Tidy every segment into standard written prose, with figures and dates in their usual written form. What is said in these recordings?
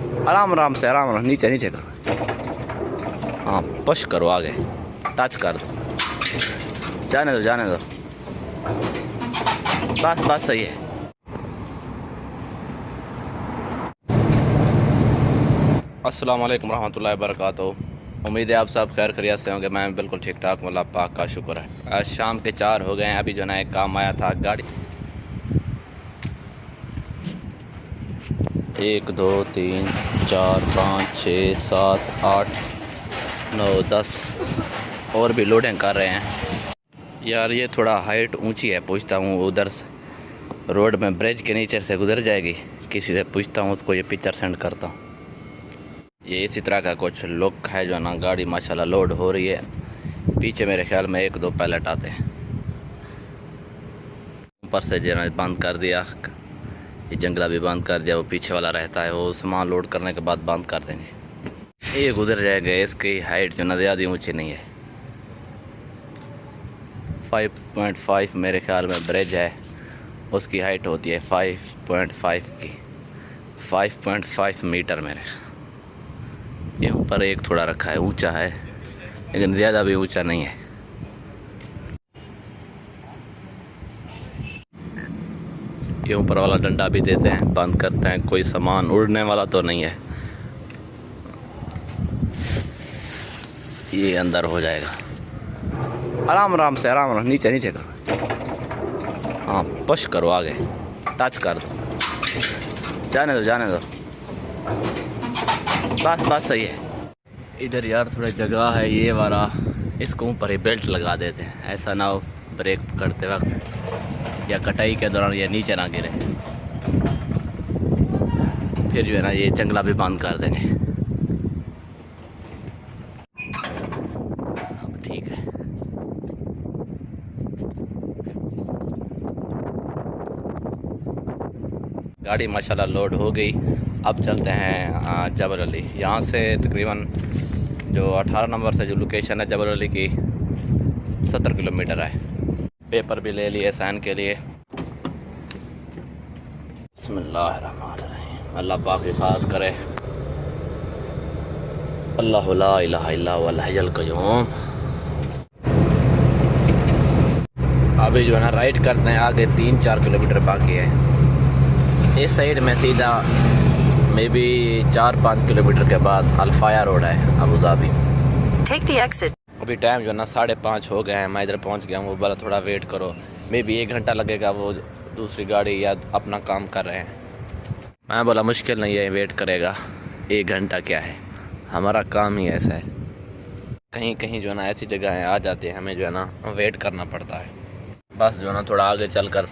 आराम आराम से, आराम आराम, नीचे नीचे करो। हाँ, पुश करो आगे, टच कर दो, जाने दो जाने दो, बस बस सही है। अस्सलाम वालेकुम रहमतुल्लाहि व बरकातहू। उम्मीद है आप सब खैर खैरियत से होंगे। मैं बिल्कुल ठीक ठाक हूँ, अल्लाह पाक का शुक्र है। आज शाम के 4 हो गए हैं। अभी जो ना एक काम आया था, गाड़ी 1 2 3 4 5 6 7 8 9 10 और भी लोडिंग कर रहे हैं यार। ये थोड़ा हाइट ऊंची है, पूछता हूँ उधर से रोड में ब्रिज के नीचे से गुजर जाएगी, किसी से पूछता हूँ, उसको ये पिक्चर सेंड करता हूँ। ये इसी तरह का कुछ लुक है जो ना, गाड़ी माशाल्लाह लोड हो रही है। पीछे मेरे ख्याल में 1 2 पैलेट आते हैं। ऊपर से जो है बंद कर दिया, ये जंगला भी बंद कर दिया। वो पीछे वाला रहता है, वो सामान लोड करने के बाद बंद कर देंगे। ये गुजर जाएगा। इसकी हाइट जो ना ज़्यादा ऊँची नहीं है, 5.5 मेरे ख्याल में ब्रिज है, उसकी हाइट होती है 5.5 की, 5.5 मीटर मेरे। ये ऊपर एक थोड़ा रखा है, ऊंचा है लेकिन ज़्यादा भी ऊंचा नहीं है। ये ऊपर वाला डंडा भी देते हैं, बंद करते हैं। कोई सामान उड़ने वाला तो नहीं है, ये अंदर हो जाएगा। आराम आराम से, आराम आराम, नीचे नीचे करो। हाँ, पुश करो आगे, टच कर दो, जाने दो जाने दो, बस बस सही है। इधर यार थोड़ी जगह है, ये वाला, इसको ऊपर ही बेल्ट लगा देते हैं, ऐसा ना हो ब्रेक करते वक्त या कटाई के दौरान ये नीचे ना गिरे। फिर जो है ना ये जंगला भी बंद कर देंगे। सब ठीक है। गाड़ी माशाल्लाह लोड हो गई। अब चलते हैं जबल अली। यहाँ से तकरीबन जो 18 नंबर से जो लोकेशन है जबल अली की, 70 किलोमीटर है। पेपर भी ले लिए साइन के लिए। बिस्मिल्लाहिर्रहमानिर्रहीम। अल्लाह पाक हिफाज़त करे। अल्लाहु ला इलाहा इल्ला हुवल हय्युल क़य्यूम। अभी जो है ना राइट करते हैं, आगे 3-4 किलोमीटर बाकी है। इस साइड में सीधा मे बी 4-5 किलोमीटर के बाद अल्फाया रोड है, Abu Dhabi. Take the exit. अभी टाइम जो है ना 5:30 हो गए हैं। मैं इधर पहुंच गया हूँ। वो बोला थोड़ा वेट करो, मे बी 1 घंटा लगेगा, वो दूसरी गाड़ी या अपना काम कर रहे हैं। मैं बोला मुश्किल नहीं है, वेट करेगा। 1 घंटा क्या है, हमारा काम ही ऐसा है। कहीं कहीं जो है ना ऐसी जगह आ जाती है, हमें जो है ना वेट करना पड़ता है। बस जो है ना थोड़ा आगे चल कर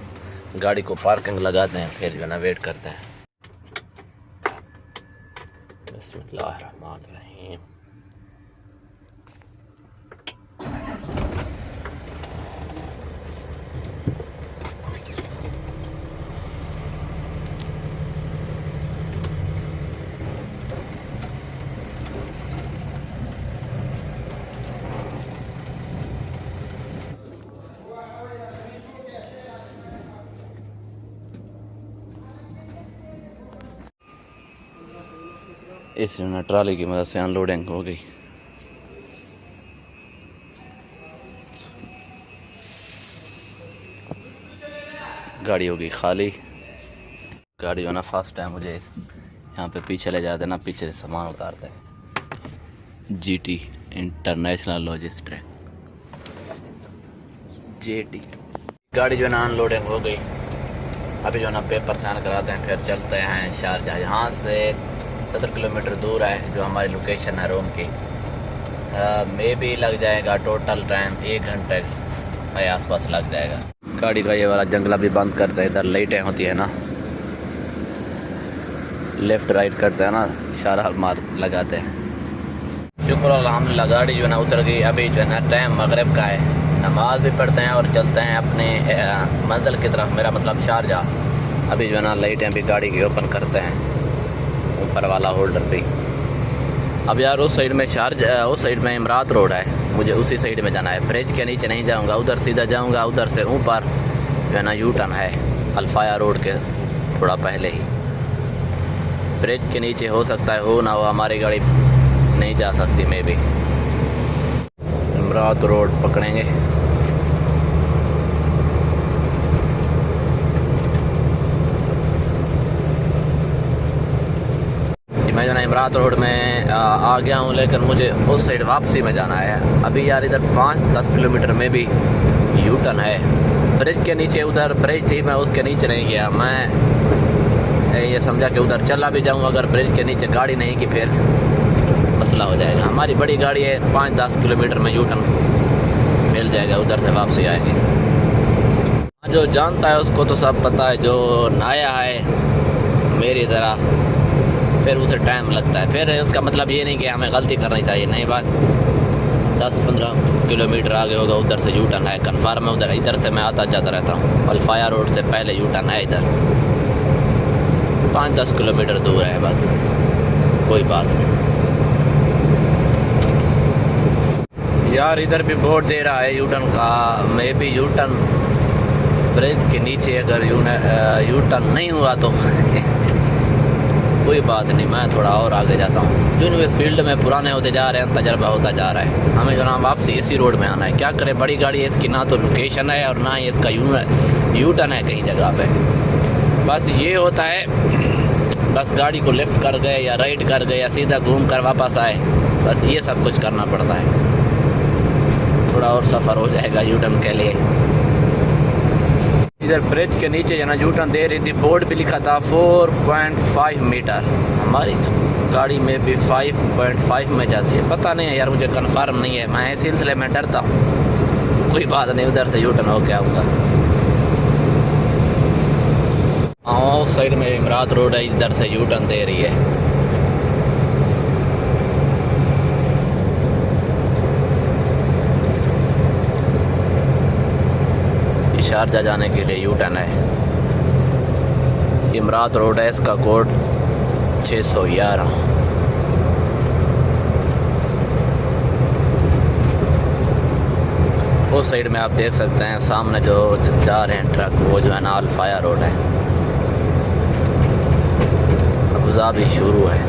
गाड़ी को पार्किंग लगाते हैं, फिर जो है ना वेट करते हैं। बिस्मिल्लाहिर्रहमानिर्रहीम। इस ट्राली की मदद से अनलोडिंग हो गई। गाड़ी हो गई खाली। गाड़ी हो ना फर्स्ट टाइम मुझे यहाँ पे पीछे ले जाते ना, पीछे से सामान उतारते हैं। GT international logistic, JT। गाड़ी जो है ना अनलोडिंग हो गई। अभी जो है ना पेपर साइन कराते हैं, फिर चलते हैं शारजाह। यहाँ से 70 किलोमीटर दूर है जो हमारी लोकेशन है रूम की। मे भी लग जाएगा टोटल टाइम 1 घंटे के आसपास लग जाएगा। गाड़ी का ये वाला जंगला भी बंद करते हैं। इधर लाइटें होती है ना, लेफ़्ट राइट करते हैं ना, इशारा मार लगाते हैं। शुक्र अल्हम्दुलिल्लाह गाड़ी जो है ना उतर गई। अभी जो है ना टाइम मगरिब का है, नमाज भी पढ़ते हैं और चलते हैं अपने मंजिल की तरफ, मेरा मतलब शारजाह। अभी जो है ना लाइटें भी गाड़ी की ओपन करते हैं, ऊपर वाला होल्डर भी। अब यार उस साइड में शारजाह, उस साइड में इमरात रोड है, मुझे उसी साइड में जाना है। ब्रिज के नीचे नहीं जाऊंगा, उधर सीधा जाऊंगा। उधर से ऊपर जो है ना यू टर्न है, अल्फाया रोड के थोड़ा पहले ही। ब्रिज के नीचे हो सकता है, हो ना हो, हमारी गाड़ी नहीं जा सकती। मे बी इमरात रोड पकड़ेंगे। मैं जो ना इमरात रोड में आ गया हूँ, लेकिन मुझे उस साइड वापसी में जाना है। अभी यार इधर 5-10 किलोमीटर में भी यू टर्न है। ब्रिज के नीचे, उधर ब्रिज थी, मैं उसके नीचे नहीं गया। मैं ये समझा कि उधर चला भी जाऊँ, अगर ब्रिज के नीचे गाड़ी नहीं की फिर मसला हो जाएगा। हमारी बड़ी गाड़ी है, 5-10 किलोमीटर में यू टर्न मिल जाएगा, उधर से वापसी आएंगे। जो जानता है उसको तो सब पता है, जो नया है मेरी तरह फिर उसे टाइम लगता है। फिर उसका मतलब ये नहीं कि हमें गलती करनी चाहिए, नहीं बात। 10-15 किलोमीटर आगे होगा, उधर से यू टर्न है, कन्फर्म है। उधर इधर से मैं आता जाता रहता हूँ, अल्फाया रोड से पहले यू टर्न है। इधर 5-10 किलोमीटर दूर है बस, कोई बात नहीं। यार इधर भी बोर्ड दे रहा है यू टर्न का। May be U turn bridge के नीचे अगर यू टर्न नहीं हुआ तो कोई बात नहीं, मैं थोड़ा और आगे जाता हूँ। जो इस फील्ड में पुराने होते जा रहे हैं, तजर्बा होता जा रहा है। हमें जो ना वापसी इसी रोड में आना है। क्या करें, बड़ी गाड़ी है, इसकी ना तो लोकेशन है और ना ही इसका यू टर्न है कहीं जगह पे। बस ये होता है, बस गाड़ी को लेफ़्ट कर गए या राइट कर गए या सीधा घूम कर वापस आए, बस ये सब कुछ करना पड़ता है। थोड़ा और सफ़र हो जाएगा यू टर्न के लिए। इधर ब्रिज के नीचे जना यू टर्न दे रही थी, बोर्ड भी लिखा था 4.5 मीटर। हमारी गाड़ी में भी 5.5 में जाती है। पता नहीं है यार, मुझे कंफर्म नहीं है, मैं इस सिलसिले में डरता हूँ। कोई बात नहीं, उधर से यू टर्न होके आऊँगा। हाँ, उस साइड में इमरात रोड है, इधर से यू टर्न दे रही है। शारजा जाने के लिए यू टर्न है। इमरात रोड है, इसका कोड 611। उस साइड में आप देख सकते हैं सामने जो जा रहे हैं ट्रक, वो जो है ना अल्फाया रोड है। अबुजा भी शुरू है।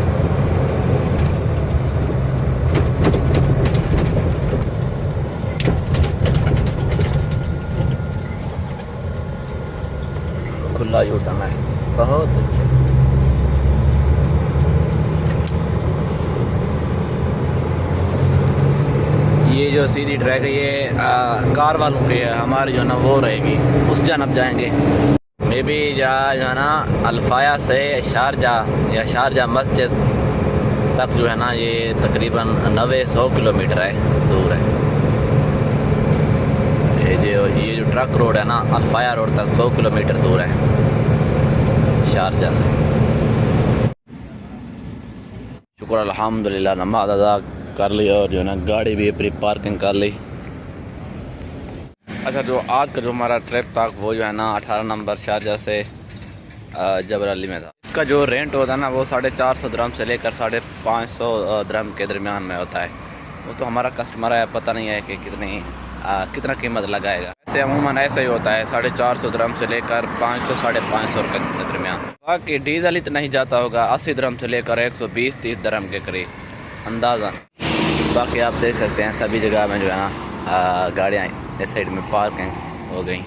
खुला यू टर्न है, बहुत अच्छा। ये जो सीधी ट्रैक है ये कार वालों की है, हमारी जो ना वो रहेगी उस जानब जाएंगे। मे बी जो है ना अल्फाया से शारजा या शारजा मस्जिद तक जो है ना ये तकरीबन 90-100 किलोमीटर है, दूर है। ये जो ट्रक रोड है ना अल्फाया रोड तक 100 किलोमीटर दूर है शारजा से। शुक्र अल्हम्दुलिल्लाह, नमाज अदा कर ली और जो है ना गाड़ी भी अपनी पार्किंग कर ली। अच्छा, जो आज का जो हमारा ट्रिप था वो जो है ना 18 नंबर शारजा से जबर अली में था। इसका जो रेंट होता है ना वो 450 दिरहम से लेकर 550 दिरहम के दरमियान में होता है। वो तो हमारा कस्टमर है, पता नहीं है कि कितना कीमत लगाएगा। ऐसे अमूमन ऐसा ही होता है, 450 दिरहम से लेकर 500-550 रुपये के दरमियान। बाकी डीजल इतना ही जाता होगा, 80 दिरहम से लेकर 120-30 दिरहम के करीब अंदाज़ा। बाकी आप देख सकते हैं सभी जगह में जो है ना गाड़ियाँ इस साइड में पार्किंग हो गई।